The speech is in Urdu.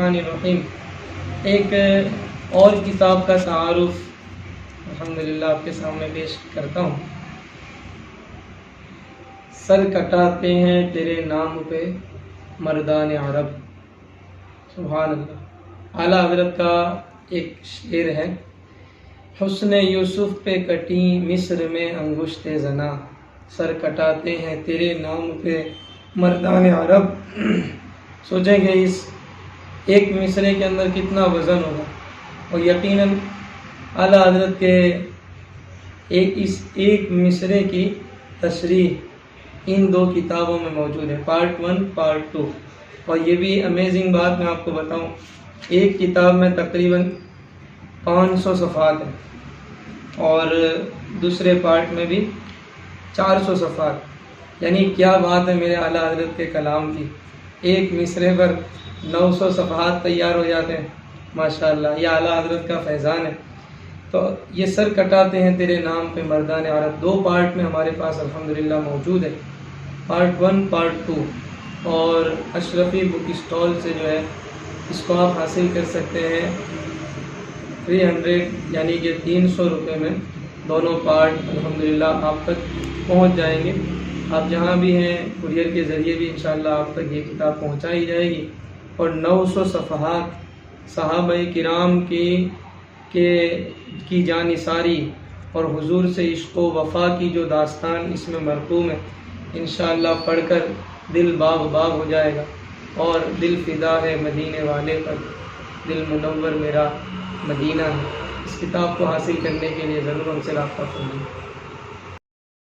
الرحیم ایک اور کتاب کا تعارف الحمدللہ آپ کے سامنے پیش کرتا ہوں۔ سر کٹاتے ہیں تیرے نام پہ مردان عرب، سبحان اللہ۔ اعلیٰ حضرت کا ایک شعر ہے، حسن یوسف پہ کٹی مصر میں انگشت زنا، سر کٹاتے ہیں تیرے نام پہ مردان عرب۔ سوچیں کہ اس ایک مصرے کے اندر کتنا وزن ہوگا، اور یقیناً اعلیٰ حضرت کے اس ایک مصرے کی تشریح ان دو کتابوں میں موجود ہے، پارٹ 1 پارٹ 2۔ اور یہ بھی امیزنگ بات میں آپ کو بتاؤں، ایک کتاب میں تقریباً 500 صفحات ہیں اور دوسرے پارٹ میں بھی 400 صفحات، یعنی کیا بات ہے میرے اعلیٰ حضرت کے کلام کی، ایک مصرے پر 900 صفحات تیار ہو جاتے ہیں، ماشاءاللہ، یہ اعلیٰ حضرت کا فیضان ہے۔ تو یہ سر کٹاتے ہیں تیرے نام پہ مردان عرب 2 پارٹ میں ہمارے پاس الحمدللہ موجود ہے، پارٹ 1 پارٹ 2۔ اور اشرفی بک اسٹال سے جو ہے اس کو آپ حاصل کر سکتے ہیں 300 یعنی کہ 300 روپے میں دونوں پارٹ الحمدللہ آپ تک پہنچ جائیں گے۔ آپ جہاں بھی ہیں کوریئر کے ذریعے بھی انشاءاللہ آپ تک یہ کتاب پہنچائی جائے گی۔ اور 900 صفحات صحابہ کرام کی جانثاری اور حضور سے عشق و وفا کی جو داستان اس میں مرقوم ہے، انشاءاللہ پڑھ کر دل باغ باغ ہو جائے گا، اور دل فدا ہے مدینے والے پر، دل منور میرا مدینہ ہے۔ اس کتاب کو حاصل کرنے کے لیے ضرور ہم سے رابطہ فرمائیں۔